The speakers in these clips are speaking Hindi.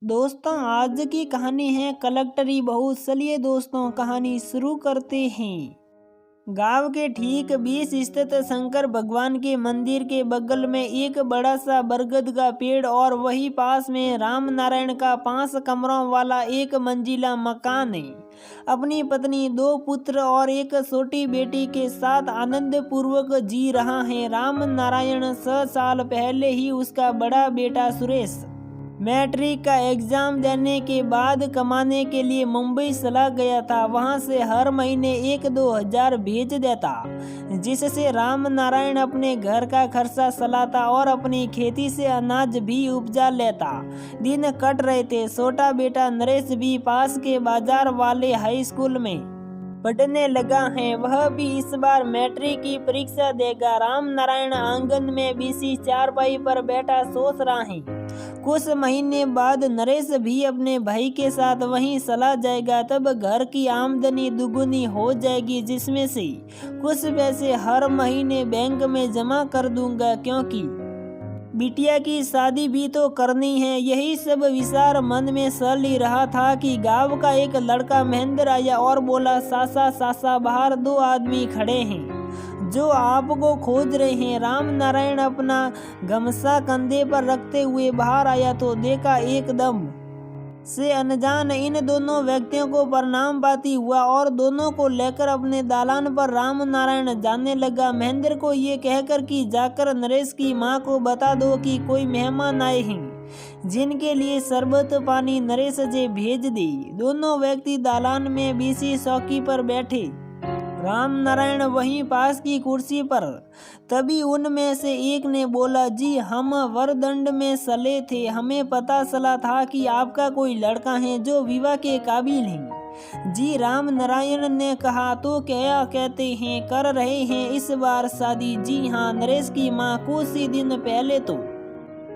दोस्तों आज की कहानी है कलेक्टरी बहू। चलिए दोस्तों कहानी शुरू करते हैं। गांव के ठीक 20 स्थित शंकर भगवान के मंदिर के बगल में एक बड़ा सा बरगद का पेड़ और वही पास में राम नारायण का 5 कमरों वाला एक मंजिला मकान है। अपनी पत्नी, 2 पुत्र और एक छोटी बेटी के साथ आनंद पूर्वक जी रहा है। राम नारायण 6 साल पहले ही उसका बड़ा बेटा सुरेश मैट्रिक का एग्जाम देने के बाद कमाने के लिए मुंबई चला गया था। वहां से हर महीने 1-2 हजार भेज देता, जिससे राम नारायण अपने घर का खर्चा चलाता और अपनी खेती से अनाज भी उपजा लेता। दिन कट रहे थे। छोटा बेटा नरेश भी पास के बाजार वाले हाई स्कूल में पढ़ने लगा है। वह भी इस बार मैट्रिक की परीक्षा देगा। राम नारायण आंगन में बिछी चारपाई पर बैठा सोच रहा है। कुछ महीने बाद नरेश भी अपने भाई के साथ वहीं चला जाएगा। तब घर की आमदनी दुगुनी हो जाएगी, जिसमें से कुछ पैसे हर महीने बैंक में जमा कर दूंगा, क्योंकि बिटिया की शादी भी तो करनी है। यही सब विचार मन में चल ही रहा था कि गांव का एक लड़का महेंद्र आया और बोला, सासा सासा बाहर 2 आदमी खड़े हैं जो आपको खोज रहे हैं। राम नारायण अपना गमछा कंधे पर रखते हुए बाहर आया तो देखा एकदम से अनजान इन दोनों व्यक्तियों को प्रणाम पाती हुआ और दोनों को लेकर अपने दालान पर राम नारायण जाने लगा। महेंद्र को ये कहकर कि जाकर नरेश की माँ को बता दो कि कोई मेहमान आए हैं जिनके लिए शरबत पानी नरेश से भेज दे। दोनों व्यक्ति दालान में बिछी चौकी पर बैठे, राम नारायण वहीं पास की कुर्सी पर। तभी उनमें से एक ने बोला, जी हम वरदंड में चले थे। हमें पता चला था कि आपका कोई लड़का है जो विवाह के काबिल है। जी राम नारायण ने कहा, तो क्या कहते हैं, कर रहे हैं इस बार शादी? जी हाँ, नरेश की माँ कुछ ही दिन पहले तो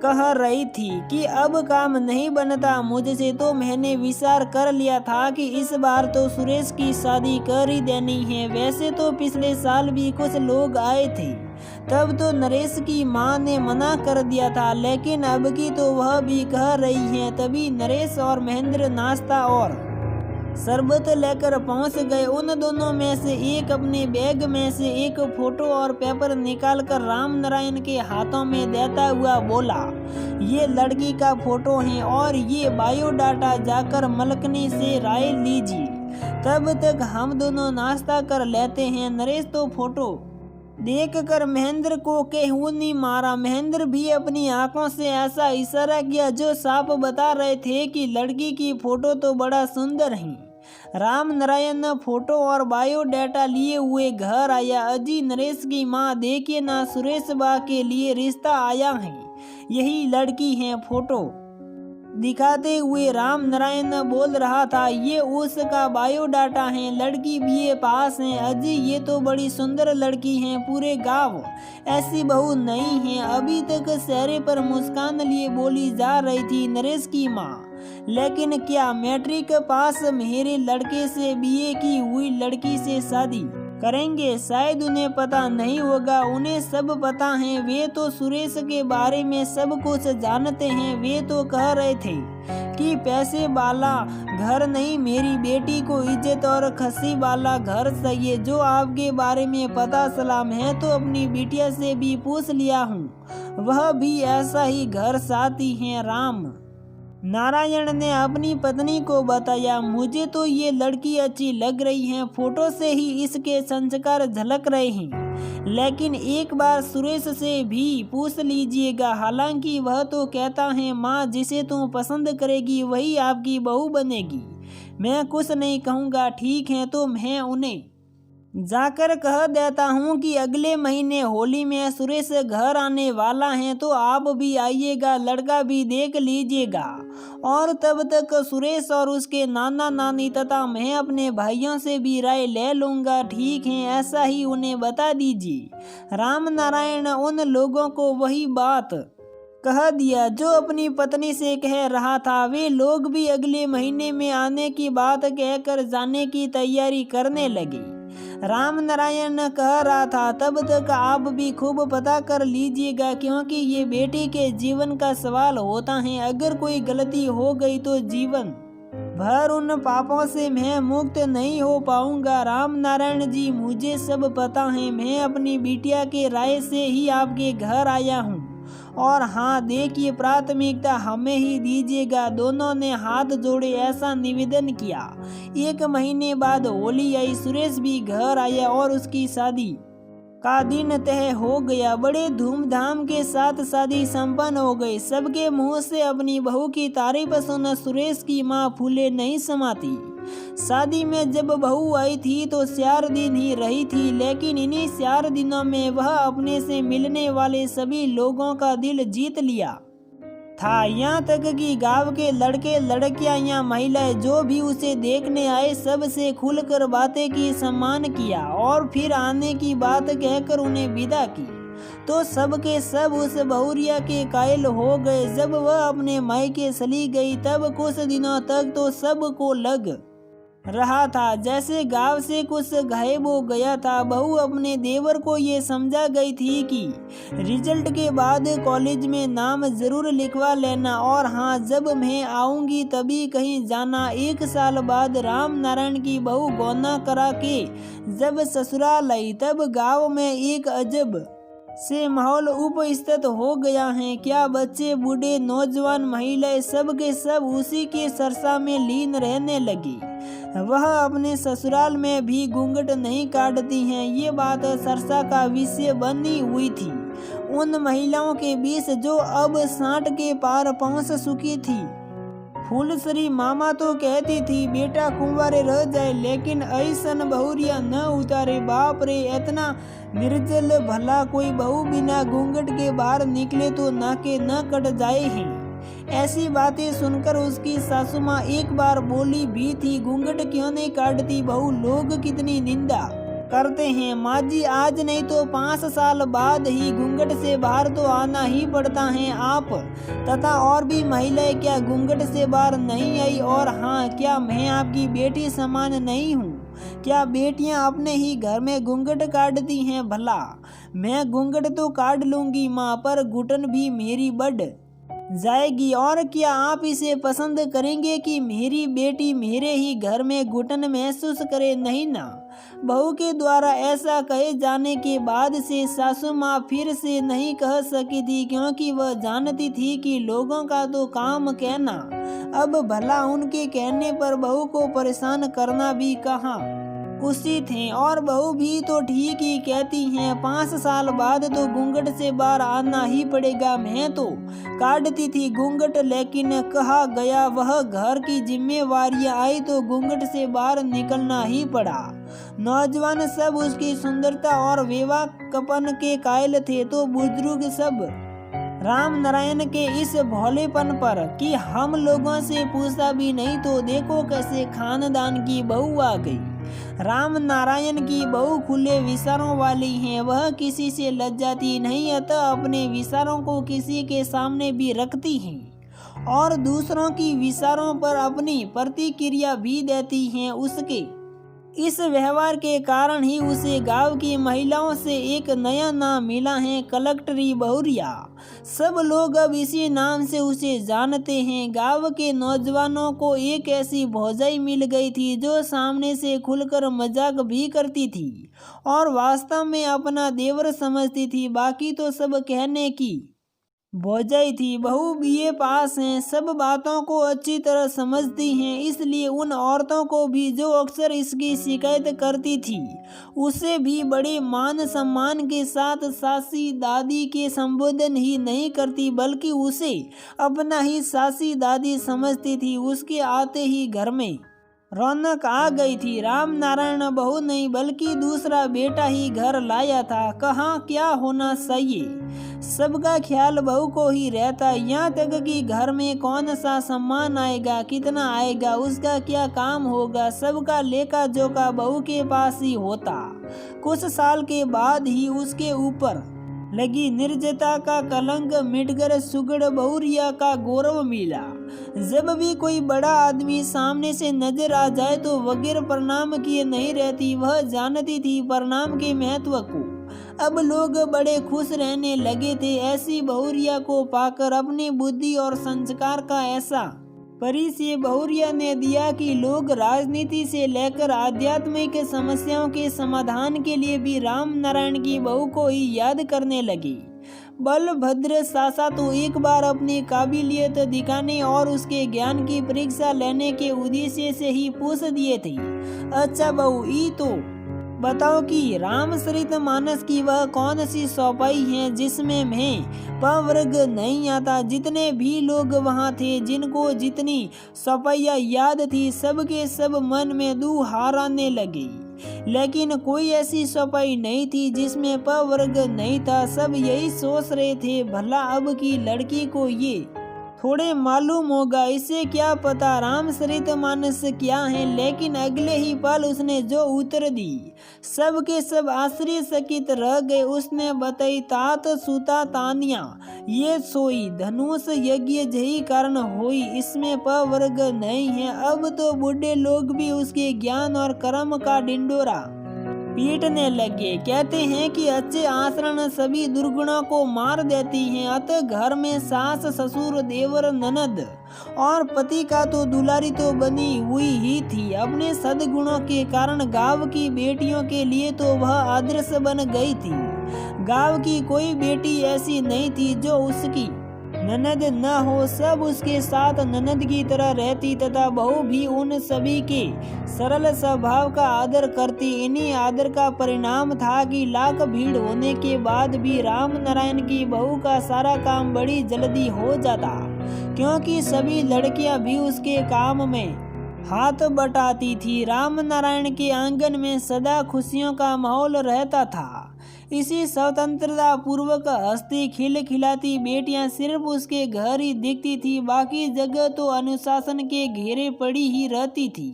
कह रही थी कि अब काम नहीं बनता मुझसे, तो मैंने विचार कर लिया था कि इस बार तो सुरेश की शादी कर ही देनी है। वैसे तो पिछले साल भी कुछ लोग आए थे, तब तो नरेश की माँ ने मना कर दिया था, लेकिन अब की तो वह भी कह रही है। तभी नरेश और महेंद्र नाश्ता और शरबत लेकर पहुंच गए। उन दोनों में से एक अपने बैग में से एक फोटो और पेपर निकालकर राम नारायण के हाथों में देता हुआ बोला, ये लड़की का फोटो है और ये बायोडाटा, जाकर मलकनी से राय लीजिए, तब तक हम दोनों नाश्ता कर लेते हैं। नरेश तो फोटो देखकर महेंद्र को केहूनी मारा। महेंद्र भी अपनी आंखों से ऐसा इशारा किया जो साफ बता रहे थे कि लड़की की फोटो तो बड़ा सुंदर है। राम नारायण फोटो और बायोडाटा लिए हुए घर आया। अजी नरेश की माँ, देखिए ना, सुरेश बा के लिए रिश्ता आया है, यही लड़की है। फोटो दिखाते हुए राम नारायण बोल रहा था, ये उसका बायोडाटा है, लड़की बीए पास है। अजी ये तो बड़ी सुंदर लड़की है, पूरे गांव ऐसी बहू नहीं है। अभी तक चेहरे पर मुस्कान लिए बोली जा रही थी नरेश की माँ, लेकिन क्या मैट्रिक पास मेरे लड़के से बीए की हुई लड़की से शादी करेंगे? शायद उन्हें पता नहीं होगा, उन्हें सब पता है। वे तो सुरेश के बारे में सब कुछ जानते हैं। वे तो कह रहे थे कि पैसे वाला घर नहीं, मेरी बेटी को इज्जत और खुशी वाला घर चाहिए। जो आपके बारे में पता चला, मैं तो अपनी बिटिया से भी पूछ लिया हूँ, वह भी ऐसा ही घर चाहती है। राम नारायण ने अपनी पत्नी को बताया, मुझे तो ये लड़की अच्छी लग रही है, फोटो से ही इसके संस्कार झलक रहे हैं, लेकिन एक बार सुरेश से भी पूछ लीजिएगा। हालांकि वह तो कहता है, माँ जिसे तुम पसंद करेगी वही आपकी बहू बनेगी। मैं कुछ नहीं कहूँगा, ठीक है? तो मैं उन्हें जाकर कह देता हूँ कि अगले महीने होली में सुरेश घर आने वाला है, तो आप भी आइएगा, लड़का भी देख लीजिएगा, और तब तक सुरेश और उसके नाना नानी तथा मैं अपने भाइयों से भी राय ले लूँगा। ठीक है, ऐसा ही उन्हें बता दीजिए। राम नारायण उन लोगों को वही बात कह दिया जो अपनी पत्नी से कह रहा था। वे लोग भी अगले महीने में आने की बात कहकर जाने की तैयारी करने लगे। राम नारायण कह रहा था, तब तक आप भी खूब पता कर लीजिएगा, क्योंकि ये बेटी के जीवन का सवाल होता है। अगर कोई गलती हो गई तो जीवन भर उन पापों से मैं मुक्त नहीं हो पाऊंगा। राम नारायण जी, मुझे सब पता है। मैं अपनी बिटिया के राय से ही आपके घर आया हूँ। और हाँ देखिए, प्राथमिकता हमें ही दीजिएगा। दोनों ने हाथ जोड़े ऐसा निवेदन किया। 1 महीने बाद होली आई। सुरेश भी घर आया और उसकी शादी का दिन तय हो गया। बड़े धूमधाम के साथ शादी संपन्न हो गई। सबके मुंह से अपनी बहू की तारीफ सुन सुरेश की मां फूले नहीं समाती। शादी में जब बहू आई थी तो 4 दिन ही रही थी, लेकिन इन्हीं 4 दिनों में वह अपने से मिलने वाले सभी लोगों का दिल जीत लिया था। यहाँ तक कि गांव के लड़के लड़कियां या महिलाएं जो भी उसे देखने आए सबसे खुलकर बातें की, सम्मान किया और फिर आने की बात कहकर उन्हें विदा की। तो सबके सब उस बहुरिया के कायल हो गए। जब वह अपने मायके चली गई तब कुछ दिनों तक तो सबको लग रहा था जैसे गांव से कुछ गायब हो गया था। बहू अपने देवर को ये समझा गई थी कि रिजल्ट के बाद कॉलेज में नाम जरूर लिखवा लेना, और हाँ जब मैं आऊंगी तभी कहीं जाना। 1 साल बाद राम नारायण की बहू गौना करा के जब ससुराल आई तब गांव में एक अजब से माहौल उपस्थित हो गया है। क्या बच्चे, बूढ़े, नौजवान, महिलाएं सब के सब उसी के चर्चा में लीन रहने लगी। वह अपने ससुराल में भी घूंघट नहीं काटती हैं, ये बात चर्चा का विषय बनी हुई थी। उन महिलाओं के बीच जो अब 60 के पार पहुंच चुकी थी। फूलश्री मामा तो कहती थी बेटा कुंवारे रह जाए, लेकिन ऐसन बहुरिया न उतारे। बाप रे, इतना निर्जल, भला कोई बहू बिना घूंघट के बाहर निकले तो नाके न कट जाए हैं। ऐसी बातें सुनकर उसकी सासू माँ एक बार बोली भी थी, घूंघट क्यों नहीं काटती बहू, लोग कितनी निंदा करते हैं। माँ जी, आज नहीं तो 5 साल बाद ही घूंघट से बाहर तो आना ही पड़ता है। आप तथा और भी महिलाएं क्या घूंघट से बाहर नहीं आई? और हाँ, क्या मैं आपकी बेटी समान नहीं हूँ? क्या बेटियां अपने ही घर में घूंघट काटती हैं? भला मैं घूंघट तो काट लूंगी माँ, पर घुटन भी मेरी बढ़ जाएगी। और क्या आप इसे पसंद करेंगे कि मेरी बेटी मेरे ही घर में घुटन महसूस करे? नहीं ना। बहू के द्वारा ऐसा कहे जाने के बाद से सासू माँ फिर से नहीं कह सकी थी, क्योंकि वह जानती थी कि लोगों का तो काम कहना। अब भला उनके कहने पर बहू को परेशान करना भी कहाँ उचित है। और बहू भी तो ठीक ही कहती हैं, 5 साल बाद तो घूंघट से बाहर आना ही पड़ेगा। मैं तो काटती थी घूंघट, लेकिन कहा गया वह घर की जिम्मेवारियां आई तो घूंघट से बाहर निकलना ही पड़ा। नौजवान सब उसकी सुंदरता और बेवाकपन के कायल थे, तो बुजुर्ग सब राम नारायण के इस भोलेपन पर कि हम लोगों से पूछा भी नहीं, तो देखो कैसे खानदान की बहू आ गई। राम नारायण की बहू खुले विचारों वाली है। वह किसी से लज्जाती नहीं, अतः अपने विचारों को किसी के सामने भी रखती है और दूसरों की विचारों पर अपनी प्रतिक्रिया भी देती हैं। उसके इस व्यवहार के कारण ही उसे गांव की महिलाओं से एक नया नाम मिला है, कलेक्टरी बहुरिया। सब लोग अब इसी नाम से उसे जानते हैं। गांव के नौजवानों को एक ऐसी भौजाई मिल गई थी जो सामने से खुलकर मजाक भी करती थी और वास्तव में अपना देवर समझती थी। बाकी तो सब कहने की भौजाई थी। बहू बीए पास हैं, सब बातों को अच्छी तरह समझती हैं, इसलिए उन औरतों को भी जो अक्सर इसकी शिकायत करती थी उसे भी बड़े मान सम्मान के साथ सासी दादी के संबोधन ही नहीं करती, बल्कि उसे अपना ही सासी दादी समझती थी। उसके आते ही घर में रौनक आ गई थी। राम नारायण बहू नहीं बल्कि दूसरा बेटा ही घर लाया था। कहाँ क्या होना चाहिए, सबका ख्याल बहू को ही रहता। यहाँ तक कि घर में कौन सा सम्मान आएगा, कितना आएगा, उसका क्या काम होगा, सबका लेखा जोखा बहू के पास ही होता। कुछ साल के बाद ही उसके ऊपर लगी निर्जता का कलंक मिटकर सुगड़ बहुरिया का गौरव मिला। जब भी कोई बड़ा आदमी सामने से नजर आ जाए तो बगैर प्रणाम किए नहीं रहती, वह जानती थी प्रणाम के महत्व को। अब लोग बड़े खुश रहने लगे थे ऐसी बहुरिया को पाकर। अपनी बुद्धि और संस्कार का ऐसा परिचय बहुरिया ने दिया कि लोग राजनीति से लेकर आध्यात्मिक समस्याओं के समाधान के लिए भी राम नारायण की बहू को ही याद करने लगे। बलभद्र सासा तो एक बार अपनी काबिलियत दिखाने और उसके ज्ञान की परीक्षा लेने के उद्देश्य से ही पूछ दिए थे, अच्छा बहू ई तो बताओ कि रामचरित मानस की वह कौन सी चौपाई है जिसमें मैं पवर्ग नहीं आता। जितने भी लोग वहां थे, जिनको जितनी चौपाइयाँ याद थी, सबके सब मन में दुहार आने लगे, लेकिन कोई ऐसी चौपाई नहीं थी जिसमें पवर्ग नहीं था। सब यही सोच रहे थे, भला अब की लड़की को ये थोड़े मालूम होगा, इसे क्या पता रामचरित मानस क्या है। लेकिन अगले ही पल उसने जो उत्तर दी, सबके सब आश्चर्यचकित रह गए। उसने बताई, तात सुता तानिया ये सोई धनुष यज्ञ जही कारण होई, इसमें पवर्ग नहीं है। अब तो बूढ़े लोग भी उसके ज्ञान और कर्म का डिंडोरा पीटने लगे। कहते हैं कि अच्छे आचरण सभी दुर्गुणों को मार देती हैं। अतः घर में सास ससुर देवर ननद और पति का तो दुलारी तो बनी हुई ही थी। अपने सद्गुणों के कारण गांव की बेटियों के लिए तो वह आदर्श बन गई थी। गांव की कोई बेटी ऐसी नहीं थी जो उसकी ननद न हो। सब उसके साथ ननद की तरह रहती तथा बहू भी उन सभी के सरल स्वभाव का आदर करती। इन्हीं आदर का परिणाम था कि लाख भीड़ होने के बाद भी राम नारायण की बहू का सारा काम बड़ी जल्दी हो जाता, क्योंकि सभी लड़कियां भी उसके काम में हाथ बटाती थी। राम नारायण के आंगन में सदा खुशियों का माहौल रहता था। इसी स्वतंत्रता पूर्वक हंसती खिलखिलाती बेटियां सिर्फ उसके घर ही दिखती थी, बाकी जगह तो अनुशासन के घेरे पड़ी ही रहती थी।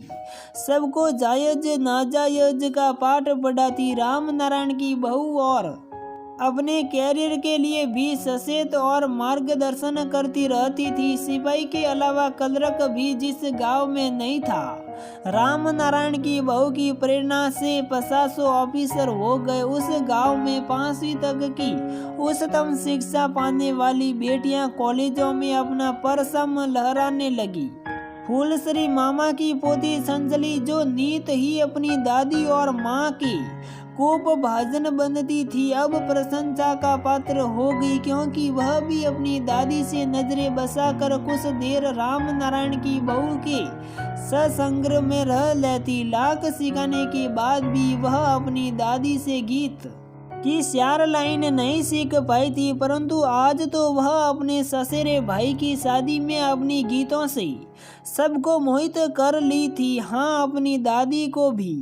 सबको जायज नाजायज का पाठ पढ़ाती राम नारायण की बहू और अपने कैरियर के लिए भी सचेत और मार्गदर्शन करती रहती थी। सिपाही के अलावा क्लर्क भी जिस गांव में नहीं था, राम नारायण की बहू की प्रेरणा से 50 ऑफिसर हो गए। उस गांव में 5वीं तक की उच्चतम शिक्षा पाने वाली बेटियां कॉलेजों में अपना परचम लहराने लगी। फूलश्री मामा की पोती संजली, जो नीत ही अपनी दादी और माँ की कोप भाजन बनती थी, अब प्रशंसा का पात्र हो गई, क्योंकि वह भी अपनी दादी से नजरें बसाकर कुछ देर राम नारायण की बहू के सत्संग में रह लेती। लाख सिखाने के बाद भी वह अपनी दादी से गीत की 4 लाइन नहीं सीख पाई थी, परंतु आज तो वह अपने ससुरे भाई की शादी में अपनी गीतों से सबको मोहित कर ली थी। हाँ, अपनी दादी को भी।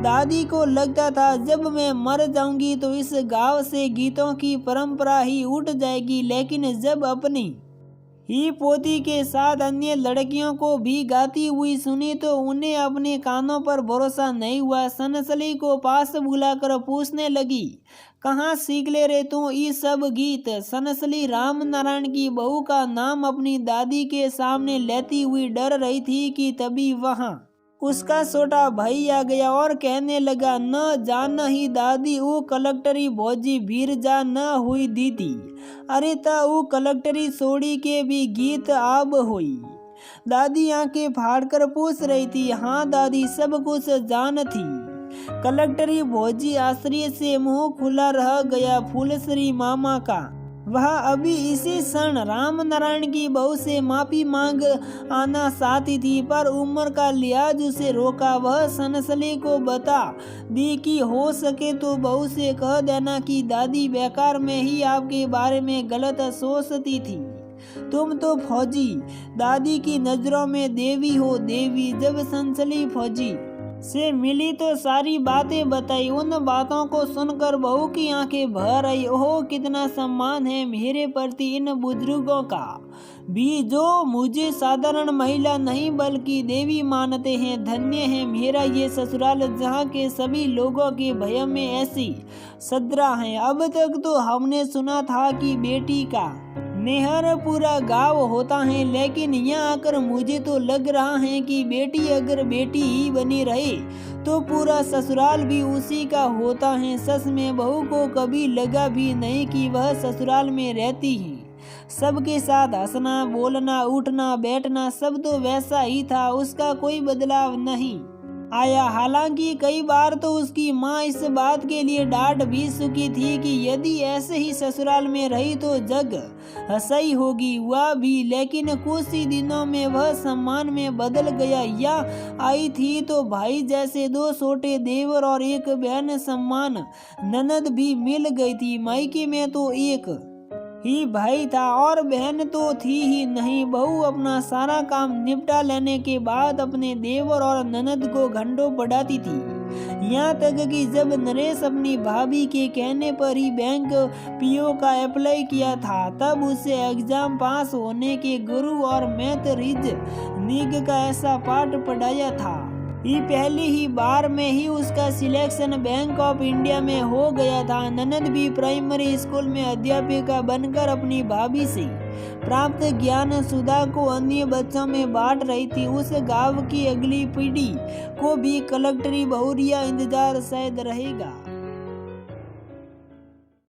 दादी को लगता था जब मैं मर जाऊंगी तो इस गांव से गीतों की परंपरा ही उठ जाएगी, लेकिन जब अपनी ही पोती के साथ अन्य लड़कियों को भी गाती हुई सुनी तो उन्हें अपने कानों पर भरोसा नहीं हुआ। सनसली को पास बुलाकर पूछने लगी, कहाँ सीख ले रहे तू ये सब गीत? सनसली राम नारायण की बहू का नाम अपनी दादी के सामने लेती हुई डर रही थी कि तभी वहां उसका छोटा भाई आ गया और कहने लगा, न जान ही दादी वो कलेक्टरी भौजी भीर जा न हुई दीदी। अरे ता वो कलेक्टरी सोड़ी के भी गीत आब हुई। दादी आंखें फाड़कर पूछ रही थी। हाँ दादी, सब कुछ जान थी। कलेक्टरी भौजी आश्चर्य से मुंह खुला रह गया। फूलश्री मामा का वह अभी इसी क्षण राम नारायण की बहू से माफी मांग आना चाहती थी, पर उम्र का लिहाज उसे रोका। वह सनसली को बता दी कि हो सके तो बहू से कह देना कि दादी बेकार में ही आपके बारे में गलत सोचती थी। तुम तो फौजी दादी की नजरों में देवी हो, देवी। जब सनसली फौजी से मिली तो सारी बातें बताई। उन बातों को सुनकर बहू की आंखें भर आई। ओह, कितना सम्मान है मेरे प्रति इन बुजुर्गों का भी, जो मुझे साधारण महिला नहीं बल्कि देवी मानते हैं। धन्य है मेरा ये ससुराल, जहाँ के सभी लोगों के भय में ऐसी सद्रा है। अब तक तो हमने सुना था कि बेटी का नेहर पूरा गांव होता है, लेकिन यहाँ आकर मुझे तो लग रहा है कि बेटी अगर बेटी ही बनी रहे तो पूरा ससुराल भी उसी का होता है। सच में बहू को कभी लगा भी नहीं कि वह ससुराल में रहती ही सबके साथ हंसना, बोलना, उठना, बैठना सब तो वैसा ही था, उसका कोई बदलाव नहीं आया। हालांकि कई बार तो उसकी माँ इस बात के लिए डांट भी चुकी थी कि यदि ऐसे ही ससुराल में रही तो जग सही होगी, वह भी। लेकिन कुछ ही दिनों में वह सम्मान में बदल गया। या आई थी तो भाई जैसे 2 छोटे देवर और एक बहन सम्मान ननद भी मिल गई थी। मायके में तो एक ही भाई था और बहन तो थी ही नहीं। बहू अपना सारा काम निपटा लेने के बाद अपने देवर और ननद को घंटों पढ़ाती थी। यहाँ तक कि जब नरेश अपनी भाभी के कहने पर ही बैंक पीओ का अप्लाई किया था, तब उसे एग्जाम पास होने के गुरु और मैथ रीजनिंग का ऐसा पाठ पढ़ाया था। ये पहली ही बार में ही उसका सिलेक्शन बैंक ऑफ इंडिया में हो गया था। ननद भी प्राइमरी स्कूल में अध्यापिका बनकर अपनी भाभी से प्राप्त ज्ञान सुधा को अन्य बच्चों में बांट रही थी। उस गांव की अगली पीढ़ी को भी कलेक्टरी बहुरिया इंतजार शायद रहेगा।